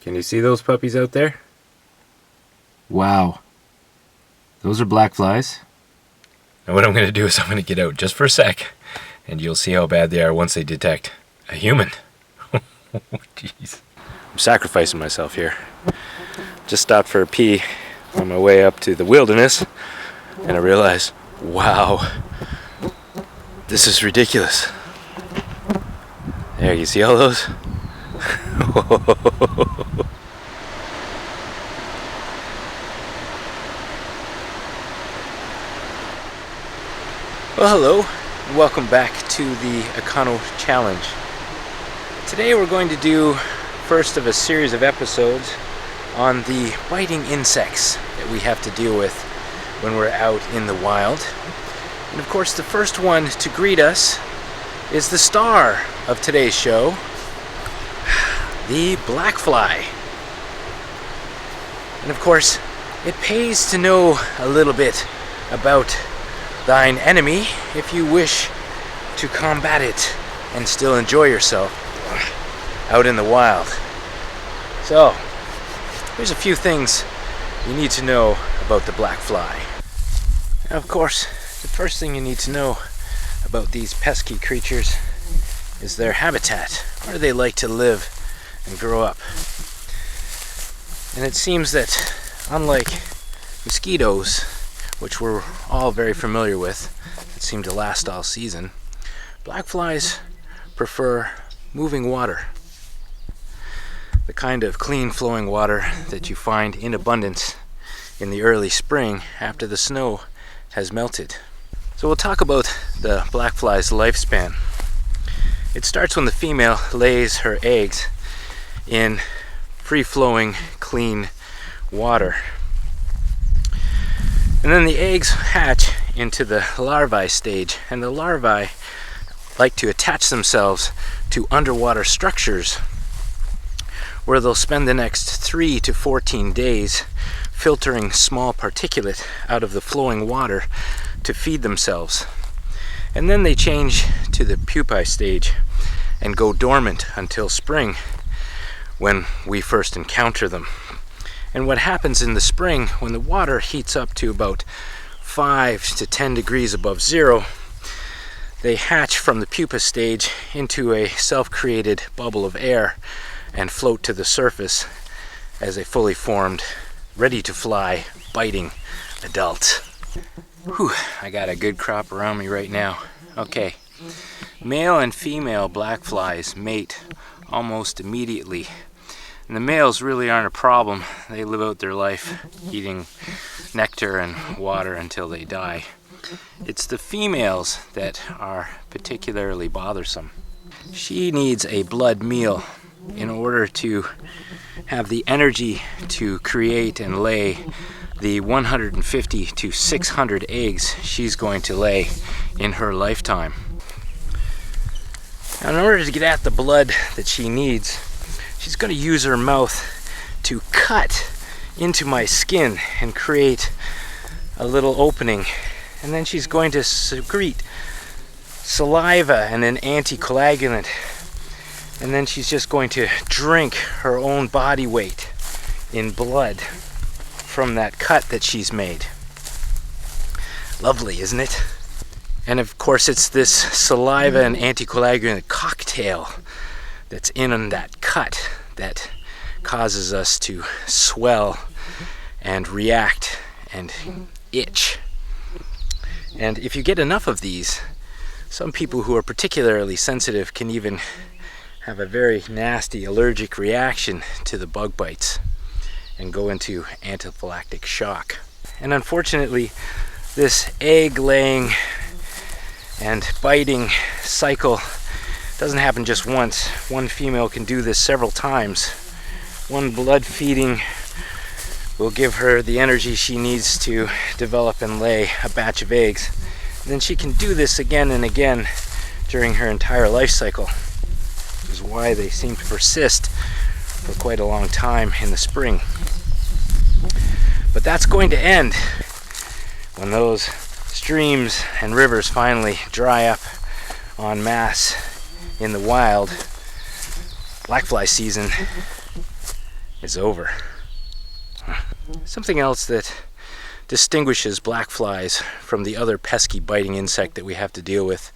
Can you see those puppies out there? Wow. Those are black flies? And what I'm going to do is I'm going to get out just for a sec, and you'll see how bad they are once they detect a human. Jeez. I'm sacrificing myself here. Just stopped for a pee on my way up to the wilderness, and I realized, wow, this is ridiculous. There, you see all those? Well, hello, and welcome back to the EconoChallenge. Today we're going to do first of a series of episodes on the biting insects that we have to deal with when we're out in the wild. And of course, the first one to greet us is the star of today's show, the black fly. And of course, it pays to know a little bit about thine enemy if you wish to combat it and still enjoy yourself out in the wild. So, here's a few things you need to know about the black fly. Now, of course, the first thing you need to know about these pesky creatures is their habitat, where they like to live and grow up. And it seems that unlike mosquitoes, which we're all very familiar with, that seem to last all season, black flies prefer moving water. The kind of clean flowing water that you find in abundance in the early spring after the snow has melted. So we'll talk about the black fly's lifespan. It starts when the female lays her eggs in free-flowing clean water. And then the eggs hatch into the larvae stage, and the larvae like to attach themselves to underwater structures where they'll spend the next 3 to 14 days filtering small particulate out of the flowing water to feed themselves. And then they change to the pupae stage and go dormant until spring, when we first encounter them. And what happens in the spring, when the water heats up to about 5 to 10 degrees above zero, they hatch from the pupa stage into a self-created bubble of air and float to the surface as a fully formed, ready to fly, biting adult. Whew, I got a good crop around me right now. Okay, male and female black flies mate almost immediately. And the males really aren't a problem. They live out their life eating nectar and water until they die. It's the females that are particularly bothersome. She needs a blood meal in order to have the energy to create and lay the 150 to 600 eggs she's going to lay in her lifetime. Now, in order to get at the blood that she needs, she's going to use her mouth to cut into my skin and create a little opening. And then she's going to secrete saliva and an anticoagulant. And then she's just going to drink her own body weight in blood from that cut that she's made. Lovely, isn't it? And of course, it's this saliva and anticoagulant cocktail that's in that cut that causes us to swell and react and itch. And if you get enough of these, some people who are particularly sensitive can even have a very nasty allergic reaction to the bug bites and go into anaphylactic shock. And unfortunately, this egg laying and biting cycle doesn't happen just once. One female can do this several times. One blood feeding will give her the energy she needs to develop and lay a batch of eggs. And then she can do this again and again during her entire life cycle, which is why they seem to persist for quite a long time in the spring. But that's going to end when those streams and rivers finally dry up en masse in the wild. Black fly season is over. Something else that distinguishes black flies from the other pesky biting insect that we have to deal with,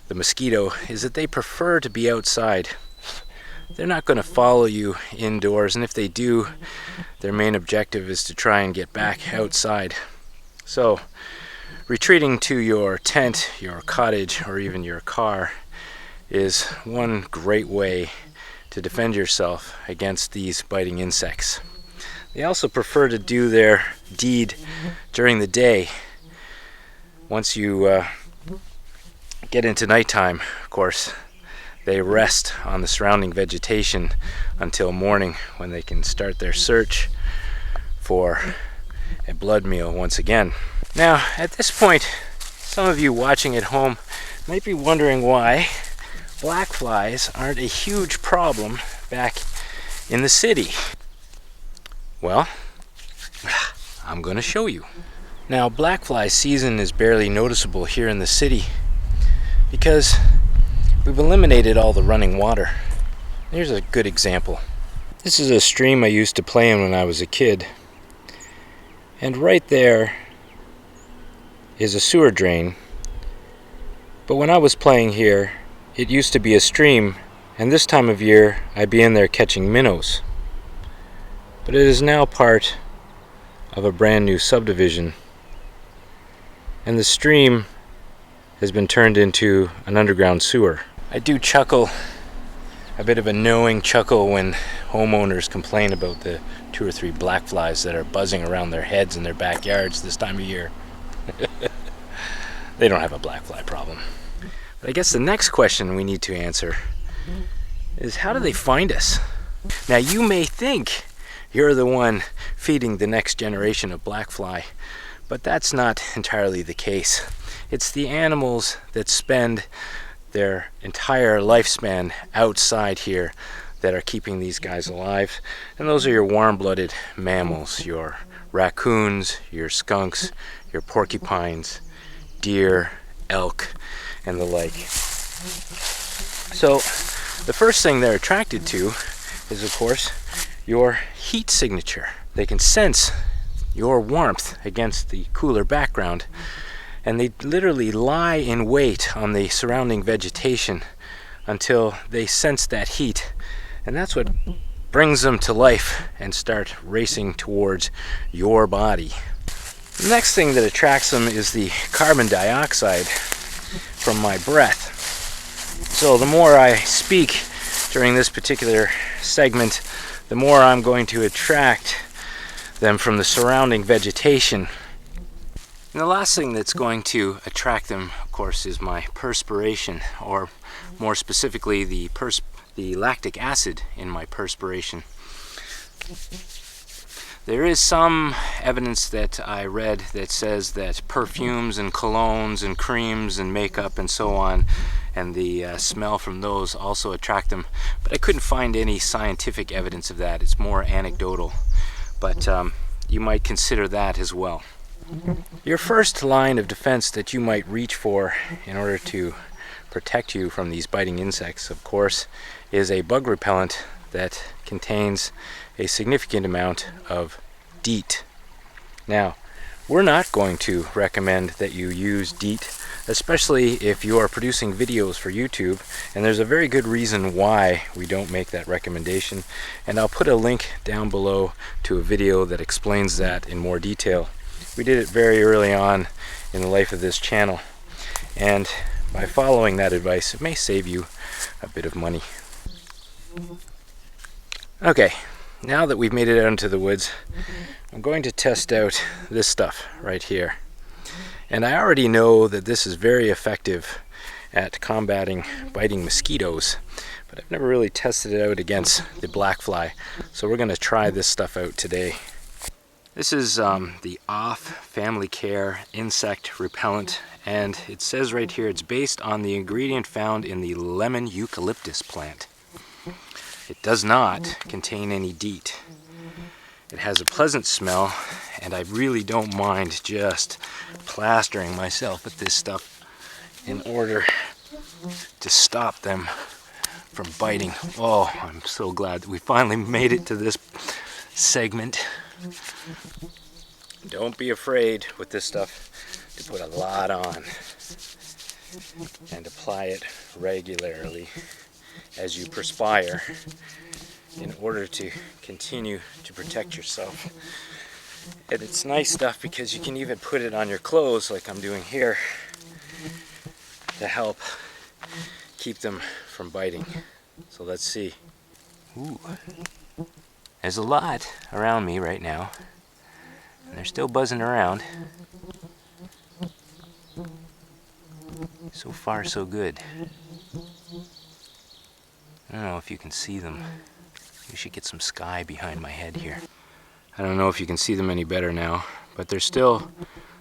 the mosquito, is that they prefer to be outside. They're not going to follow you indoors, and if they do, their main objective is to try and get back outside. So, retreating to your tent, your cottage, or even your car is one great way to defend yourself against these biting insects. They also prefer to do their deed during the day. Once you get into nighttime, of course, they rest on the surrounding vegetation until morning, when they can start their search for a blood meal once again. Now, at this point, some of you watching at home might be wondering why black flies aren't a huge problem back in the city. Well, I'm going to show you. Now, black fly season is barely noticeable here in the city because we've eliminated all the running water. Here's a good example. This is a stream I used to play in when I was a kid. And right there is a sewer drain. But when I was playing here, it used to be a stream, and this time of year I'd be in there catching minnows. But it is now part of a brand new subdivision, and the stream has been turned into an underground sewer. I do chuckle, a bit of a knowing chuckle, when homeowners complain about the 2 or 3 black flies that are buzzing around their heads in their backyards this time of year. They don't have a black fly problem. But I guess the next question we need to answer is, how do they find us? Now, you may think you're the one feeding the next generation of black fly, but that's not entirely the case. It's the animals that spend their entire lifespan outside here that are keeping these guys alive. And those are your warm-blooded mammals, your raccoons, your skunks, your porcupines, deer, elk, and the like. So the first thing they're attracted to is, of course, your heat signature. They can sense your warmth against the cooler background, and they literally lie in wait on the surrounding vegetation until they sense that heat, and that's what brings them to life and start racing towards your body. The next thing that attracts them is the carbon dioxide from my breath. So the more I speak during this particular segment, the more I'm going to attract them from the surrounding vegetation. And the last thing that's going to attract them, of course, is my perspiration, or more specifically the lactic acid in my perspiration. There is some evidence that I read that says that perfumes and colognes and creams and makeup and so on, and the smell from those also attract them, but I couldn't find any scientific evidence of that. It's more anecdotal, but you might consider that as well. Your first line of defense that you might reach for in order to protect you from these biting insects, of course, is a bug repellent that contains a significant amount of DEET. Now, we're not going to recommend that you use DEET, especially if you are producing videos for YouTube, and there's a very good reason why we don't make that recommendation, and I'll put a link down below to a video that explains that in more detail. We did it very early on in the life of this channel, and by following that advice, it may save you a bit of money. Okay, now that we've made it out into the woods, I'm going to test out this stuff right here. And I already know that this is very effective at combating biting mosquitoes, but I've never really tested it out against the black fly, so we're going to try this stuff out today. This is the Off Family Care Insect Repellent, and it says right here it's based on the ingredient found in the lemon eucalyptus plant. It does not contain any DEET. It has a pleasant smell, and I really don't mind just plastering myself with this stuff in order to stop them from biting. Oh, I'm so glad that we finally made it to this segment. Don't be afraid with this stuff to put a lot on and apply it regularly as you perspire in order to continue to protect yourself. And it's nice stuff because you can even put it on your clothes like I'm doing here to help keep them from biting. So let's see. Ooh. There's a lot around me right now, and they're still buzzing around. So far, so good. I don't know if you can see them. We should get some sky behind my head here. I don't know if you can see them any better now, but they're still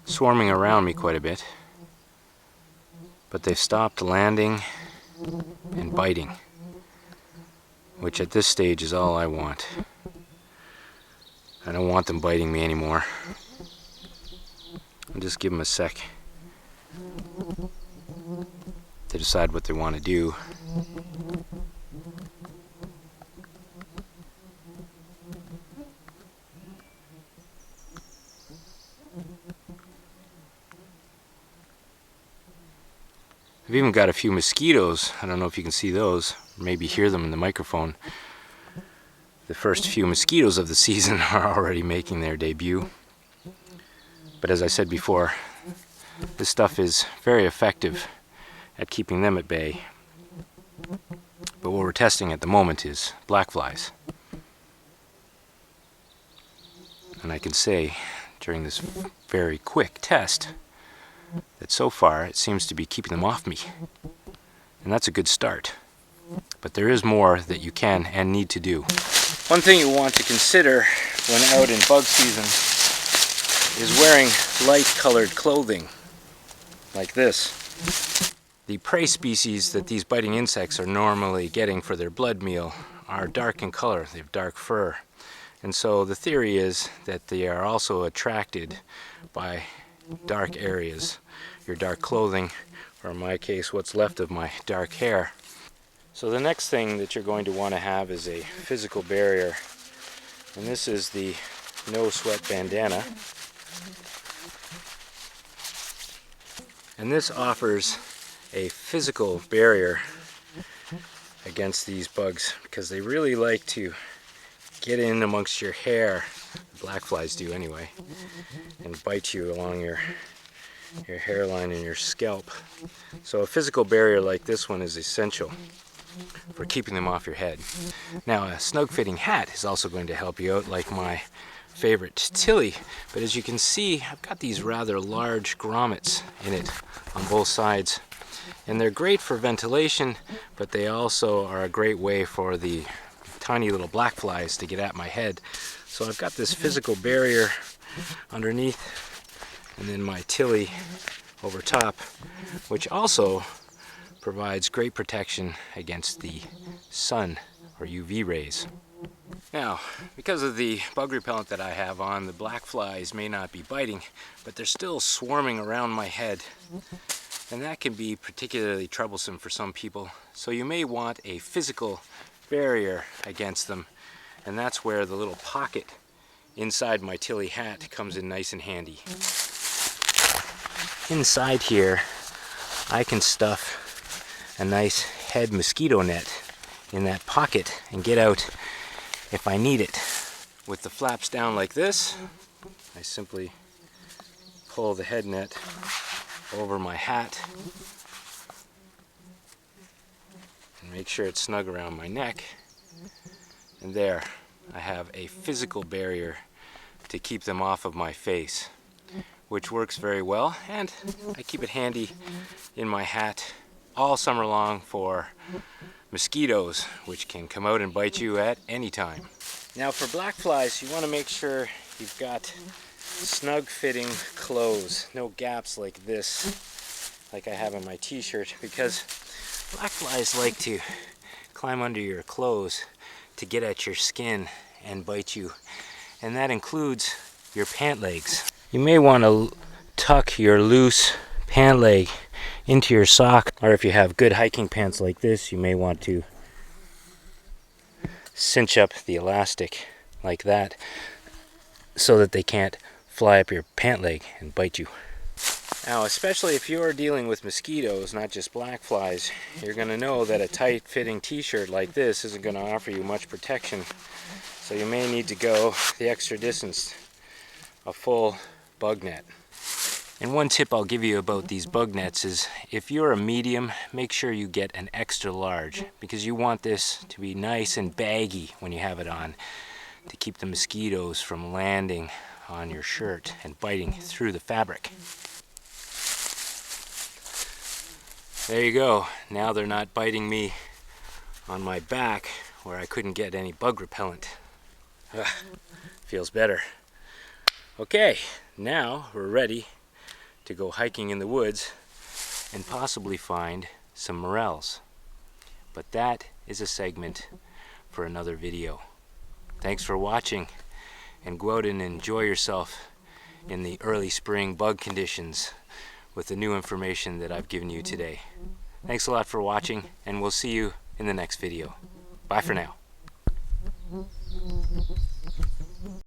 swarming around me quite a bit. But they've stopped landing and biting, which at this stage is all I want. I don't want them biting me anymore. I'll just give them a sec to decide what they want to do. I've even got a few mosquitoes. I don't know if you can see those, or maybe hear them in the microphone. The first few mosquitoes of the season are already making their debut. But as I said before, this stuff is very effective at keeping them at bay. But what we're testing at the moment is black flies. And I can say during this very quick test that so far it seems to be keeping them off me. And that's a good start. But there is more that you can and need to do. One thing you want to consider when out in bug season is wearing light-colored clothing, like this. The prey species that these biting insects are normally getting for their blood meal are dark in color. They have dark fur. And so the theory is that they are also attracted by dark areas, your dark clothing, or in my case, what's left of my dark hair. So the next thing that you're going to want to have is a physical barrier. And this is the No Sweat Bandana. And this offers a physical barrier against these bugs because they really like to get in amongst your hair, black flies do anyway, and bite you along your hairline and your scalp. So a physical barrier like this one is essential for keeping them off your head. Now a snug fitting hat is also going to help you out, like my favorite Tilly, but as you can see I've got these rather large grommets in it on both sides, and they're great for ventilation, but they also are a great way for the tiny little black flies to get at my head. So I've got this physical barrier underneath and then my Tilly over top, which also provides great protection against the sun or UV rays. Now, because of the bug repellent that I have on, the black flies may not be biting, but they're still swarming around my head. And that can be particularly troublesome for some people. So you may want a physical barrier against them. And that's where the little pocket inside my Tilly hat comes in nice and handy. Inside here, I can stuff a nice head mosquito net in that pocket and get out if I need it. With the flaps down like this, I simply pull the head net over my hat and make sure it's snug around my neck, and there I have a physical barrier to keep them off of my face, which works very well, and I keep it handy in my hat all summer long for mosquitoes, which can come out and bite you at any time. Now for black flies, you want to make sure you've got snug fitting clothes, no gaps like this, like I have in my t-shirt, because black flies like to climb under your clothes to get at your skin and bite you, and that includes your pant legs. You may want to tuck your loose pant leg into your sock, or if you have good hiking pants like this, you may want to cinch up the elastic like that so that they can't fly up your pant leg and bite you. Now, especially if you're dealing with mosquitoes, not just black flies, you're going to know that a tight-fitting t-shirt like this isn't going to offer you much protection. So you may need to go the extra distance, a full bug net. And one tip I'll give you about these bug nets is if you're a medium, make sure you get an extra large, because you want this to be nice and baggy when you have it on to keep the mosquitoes from landing on your shirt and biting through the fabric. There you go. Now they're not biting me on my back where I couldn't get any bug repellent. Feels better. Okay, now we're ready to go hiking in the woods and possibly find some morels. But that is a segment for another video. Thanks for watching, and go out and enjoy yourself in the early spring bug conditions with the new information that I've given you today. Thanks a lot for watching, and we'll see you in the next video. Bye for now.